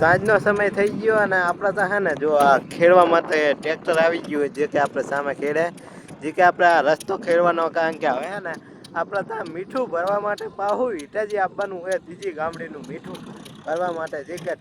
સાંજનો સમય થઈ ગયો અને આપણે તો હે ને જો આ ખેડવા માટે ટ્રેક્ટર આવી ગયું જે કે આપણે સામે ખેડે જે કે આપણે આ રસ્તો ખેડવાનો કારણ કે હવે હે ને આપણે ત્યાં મીઠું ભરવા માટે પાહુ ઈટાજી આપવાનું હોય ત્રીજી ગામડીનું મીઠું ભરવા માટે જે કે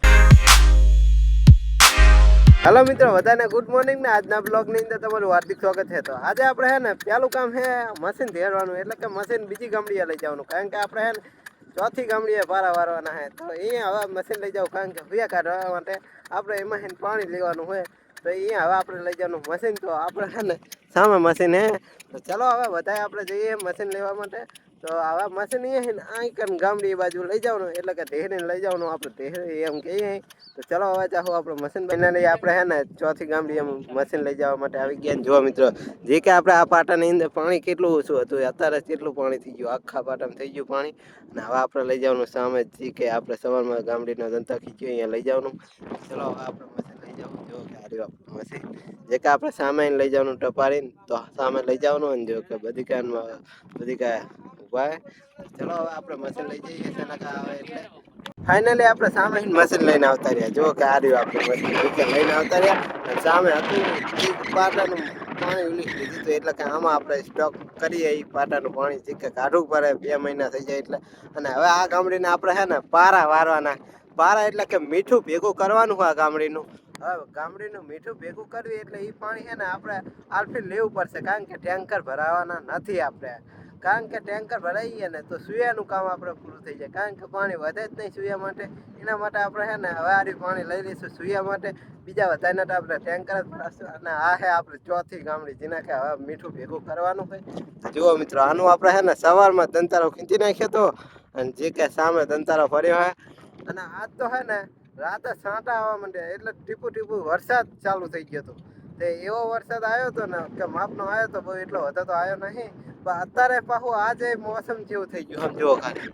હેલો મિત્રો બધાને ગુડ મોર્નિંગ ને આજના બ્લોગની અંદર તમારું હાર્દિક સ્વાગત છે. તો આજે આપણે હે ને પહેલું કામ છે મશીન ધેરવાનું એટલે કે મશીન બીજી ગામડીએ લઈ જવાનું કારણ કે આપણે હે ને ચોથી ગામડીએ પારા વારવાના છે. તો અહીંયા હવે મશીન લઈ જાવ કારણ કે ભૂયા કાઢવા માટે આપણે એમાં પાણી લેવાનું હોય તો અહીંયા હવે આપણે લઈ જવાનું મશીન. તો આપણે છે ને સામે મશીન હે તો ચલો હવે બધાએ આપણે જઈએ મશીન લેવા માટે. તો આવા મશીન અહીંયા આઈકન ગામડી બાજુ લઈ જવાનું એટલે કે ઢેરીને લઈ જવાનું આપણે ઢેરી એમ કહીએ. તો ચલો હવે ચાહો આપણે મશીન બનાવી આપણે હે ને ચોથી ગામડી એમ મશીન લઈ જવા માટે આવી ગયા. જોવા મિત્રો જે કે આપણે આ પાટાની અંદર પાણી કેટલું ઓછું હતું અત્યારે કેટલું પાણી થઈ ગયું આખા પાટામાં થઈ ગયું પાણી. અને હવે આપણે લઈ જવાનું સામે જે કે આપણે સવારમાં ગામડીનો જનતા ખીચ્યો અહીંયા લઈ જવાનું. ચલો હવે આપણે મશીન લઈ જવાનું જો કે હાર્યું આપણું મશીન જે કે આપણે સામે લઈ જવાનું ટપારીને તો સામે લઈ જવાનું અને જો કે બધી કાંઈ ઉભા. ચલો હવે આપણે મશીન લઈ જઈએ સેના આવે એટલે ફાઇનલી આપણે સામે મશીન લઈને આવતા રહ્યા. જો કે આ રહ્યું આપણે મશીન લઈને આવતા રહ્યા સામે હતું પાટાનું પાણી ઉલી લીધું હતું એટલે કે આમાં આપણે સ્ટોક કરીએ એ પાટાનું પાણી જે કે કાઢવું પડે 2 મહિના થઈ જાય એટલે. અને હવે આ ગામડીને આપણે છે ને પારા વારવાના. પારા એટલે કે મીઠું ભેગું કરવાનું હોય આ ગામડીનું. હવે ગામડીનું મીઠું ભેગું કરવી એટલે એ પાણી છે ને આપણે આલ્ફી લેવું પડશે કારણ કે ટેન્કર ભરાવાના નથી આપણે. કારણ કે ટેન્કર ભરાઈએ ને તો સુયાનું કામ આપણે પૂરું થઈ જાય કારણ કે પાણી વધે જ નહીં સુયા માટે. એના માટે આપણે છે ને હવે આરી પાણી લઈ લઈશું સુયા માટે. બીજા વધારે તો આપણે ટેન્કર જ ભરાશું. અને આ છે આપણે ચોથી ગામડી જેના કે હવે મીઠું ભેગું કરવાનું હોય. જુઓ મિત્રો આનું આપણે છે ને સવારમાં દંતારો ખીંચી નાખ્યો હતો અને જે કે સામે દંતારો ફર્યો હોય. અને આજ તો છે ને રાતે છાંટા આવવા માંડ્યા એટલે ટીપું ટીપું વરસાદ ચાલુ થઈ ગયો હતો. તે એવો વરસાદ આવ્યો હતો ને કે માપનો આવ્યો હતો બહુ એટલો વધુ તો આવ્યો નહીં. પણ અત્યારે પાછું આજે મોસમ જેવું થઈ ગયું સમજો ખાલી.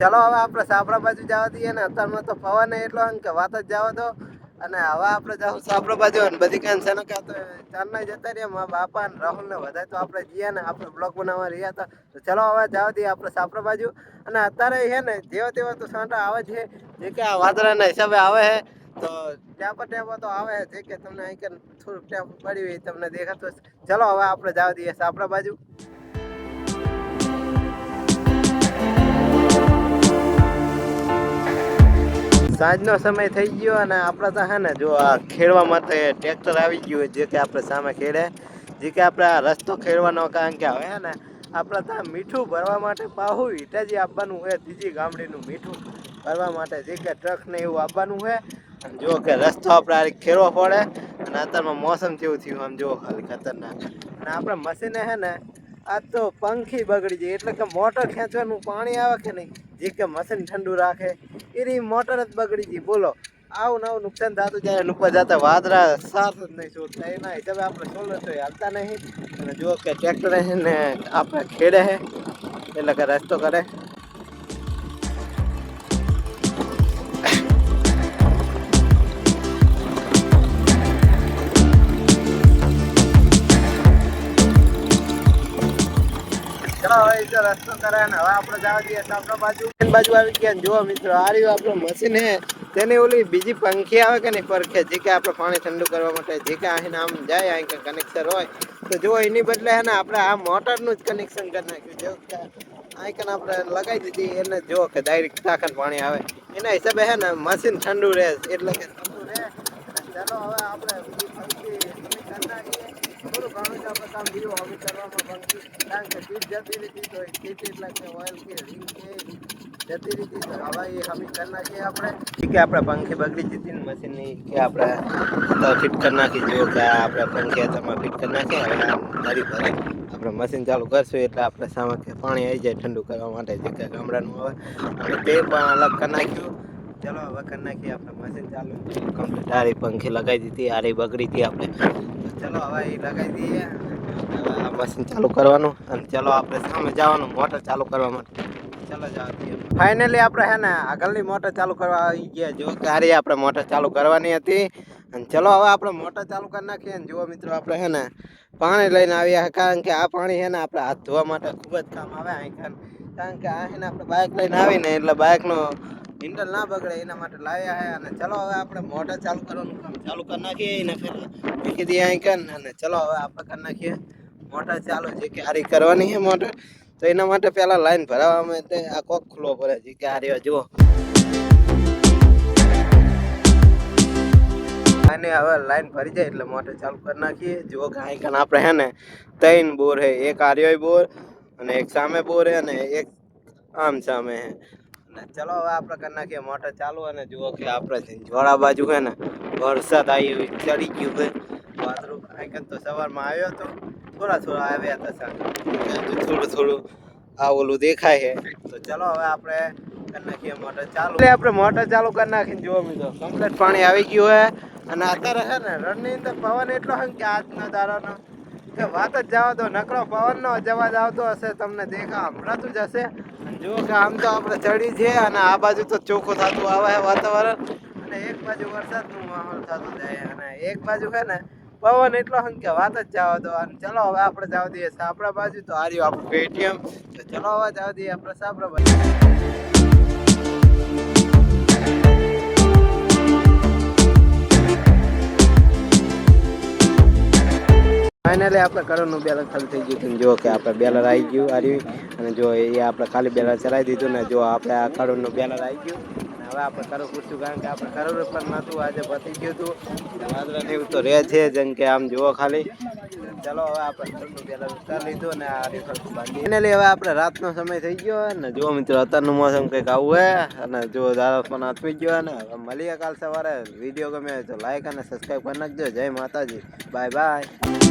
ચલો હવે આપણે સાપરા બાજુ જવા દઈએ ને અત્યારમાં તો પવન એટલો કે વાત જ જવા દો. અને હવે આપણે જાઉં સાપરા બાજુ અને બધી કાન છે ને કાં તો ચારના જતા રહ્યા મારા બાપા ને રાહુલ ને બધા તો આપણે જઈએ ને આપણે બ્લોગ બનાવવા રહ્યા હતા. તો ચલો હવે જવા દઈએ આપણે સાપરા બાજુ. અને અત્યારે છે ને જેવા તેવા તો સાંટા આવે છે જે કે આ વાદળાના હિસાબે આવે છે. તો ટેપા તો આવે છે જે કે તમને અહીં થોડુંક ટેપ પડી હોય તમને દેખાતું. ચલો હવે આપણે જવા દઈએ સાપરા બાજુ. સાંજનો સમય થઈ ગયો અને આપણે તો હે ને જો આ ખેડવા માટે ટ્રેક્ટર આવી ગયું જે કે આપણે સામે ખેડે જે કે આપણે આ રસ્તો ખેડવાનો કારણ કે હવે હે ને આપણે ત્યાં મીઠું ભરવા માટે પાહુ ઈટાજી આપવાનું હોય ત્રીજી ગામડીનું મીઠું ભરવા માટે જે કે ટ્રક ને એવું આપવાનું હોય. અને જો કે રસ્તો આપણે આ ખેડવો પડે અને અત્યારમાં મોસમ કેવું થયું આમ જો ખાલી ખતરનાક. અને આપણે મશીને હે ને આજ તો પંખી બગડી જાય એટલે કે મોટર ખેંચવાનું પાણી આવે કે નહીં જે કે મશીન ઠંડુ રાખે એની મોટર જ બગડી ગઈ. બોલો આવું નવું નુકસાન થતું જાય ઉપર જતા વાદળા સાથ જ નહીં છોડતા એના હિસાબે આપણે સોલર તો હાલતા નહીં. અને જો કે ટ્રેક્ટર ને આપણે ખેડે છે એટલે કે રસ્તો કરે. હવે રસ્તો કરે ને હવે આપણે જવા દઈએ સાપરા બાજુ આવી ગયા. જોવા મિત્રો આ રહ્યું આપણું મશીન હે તેની ઓલી બીજી પંખી આવે કે નહીં પરખે જે કે આપણે પાણી ઠંડુ કરવા માટે જે કે અહીં આમ જાય અહીં કનેક્શન હોય તો જો એની બદલે હે ને આપણે આ મોટરનું જ કનેક્શન કરી નાખ્યું. જો કે અહીં આપણે લગાવી દીધી એને જો કે ડાયરેક્ટ ટાંકણ પાણી આવે એના હિસાબે હે ને મશીન ઠંડુ રહે એટલે કે ઠંડુ રહે. ચાલો હવે આપણે બીજી પંખી કરી નાખીએ. થોડું ઘણું આપણે કામ બીજું હવે કરવામાં પંખી કારણ કે સીટ જતી રહી તો સીટ એટલે કે ઓઇલ કે રિંગ કે જતી રહી તો હવા એ હમી કરી નાખીએ આપણે કે આપણે પંખી બગડી જતી ને મશીનની કે આપણે ફિટ કરી નાખી. જો કે આપણે પંખી તમે ફિટ કરી નાખીએ હવે તારી ભરે આપણે મશીન ચાલુ કરશું એટલે આપણે સામે કે પાણી આવી જાય ઠંડુ કરવા માટે જે કે ગામડાનું હોય અને તે પણ અલગ કરી નાખ્યું. ચલો હવે કરી નાખીએ આપણે મશીન ચાલુ કમ્પ્લીટ. આરી પંખી લગાવી દીધી આરી બગડી હતી આપણે. ચલો હવે એ લગાવી દઈએ મશીન ચાલુ કરવાનું અને ચલો આપણે સામે જવાનું મોટર ચાલુ કરવા માટે. ચલો ચાલો જવા દઈએ ફાઇનલી આપણે હે ને આગળની મોટર ચાલુ કરવા આવી ગયા જો તારી આપણે મોટર ચાલુ કરવાની હતી અને ચલો હવે આપણે મોટર ચાલુ કરી નાખીએ ને જુઓ મિત્રો આપણે હે ને પાણી લઈને આવ્યા કારણ કે આ પાણી હે ને આપણે હાથ ધોવા માટે ખૂબ જ કામ આવે અહીં કારણ કે આ હે ને આપણે બાઇક લઈને આવીને એટલે બાઇકનો હિન્ડલ ના બગડે એના માટે લાવ્યા હે અને ચલો હવે આપણે મોટર ચાલુ કરવાનું કામ ચાલુ કરી નાખીએ એને પહેલાં મૂકી દઈએ અહીં કન અને ચલો હવે આપણે કરી નાખીએ મોટર ચાલુ જે કે હારી કરવાની છે મોટર તો એના માટે પહેલાં લાઈન ભરાવા માટે આ કોક ખુલ્લો પડે છે કે હારી જુઓ અને હવે લાઈન ભરી જાય એટલે મોટર ચાલુ કરી નાખીએ જુઓ કે અહીં કન આપણે હે ને 3 બોર છે એક આર્યો બોર અને એક સામે બોર છે અને એક આમ સામે છે અને ચલો હવે આપણે કરી નાખીએ મોટર ચાલુ અને જુઓ કે આપણે જોડા બાજુ છે ને વરસાદ આવી ચડી ગયું છે વાદળું અહીં તો સવારમાં આવ્યો હતો થોડા આવ્યા હતા સાંજે થોડું આ ઓલું દેખાય છે તો ચલો હવે આપણે કરી નાખીએ મોટર ચાલુ આપણે મોટર ચાલુ કરી નાખીને જુઓ મિત્રો કમ્પ્લીટ પાણી આવી ગયું છે અને અત્યારે છે ને રણની અંદર પવન એટલો છે કે આજનો દાડાનો કે વાત જ જવા દો નકરો પવનનો અવાજ આવતો હશે તમને દેખા હમણાં જ હશે જુઓ કે આમ તો આપણે ચડી છે અને આ બાજુ તો ચોખ્ખું થતું આવે વાતાવરણ અને એક બાજુ વરસાદનું માહોલ થતું જાય અને એક બાજુ છે ને પવન એટલો હંગ કે વાત જ જવા દો અને ચલો હવે આપણે જવા દઈએ સાપરા બાજુ તો હાર્યું આપણું પેટીએમ તો ચલો હવે જવા દઈએ આપણે સાપરા બાજુ ફાઇનલી આપણે કરોડનું બેલર ખાલી થઈ ગયું જો કે આપણે બેલર આવી ગયું હાર્યું અને જો એ આપણે ખાલી બેલર ચલાવી દીધું ને જો આપણે આ કરોડનું બેલર આવી ગયું હવે આપણે કરોડ પૂછશું કારણ કે આપણે કરોડ પણ નહોતું આજે પતી ગયું હતું વાદળાને એવું તો રહે છે જેમ કે આમ જુઓ ખાલી ચલો હવે આપણે કરોડનું બેલર ઉતારી લીધું અને આ રીફરતું બાંધી ફાઇનલી હવે આપણે રાતનો સમય થઈ ગયો ને જો મિત્રો અત્યારનું મોસમ કંઈક આવું હે અને જો દાદા પણ આથમી ગયો ને હવે મળીએ કાલ સવારે વિડીયો ગમે તો લાઈક અને સબસ્ક્રાઈબ કરી નાખજો જય માતાજી બાય બાય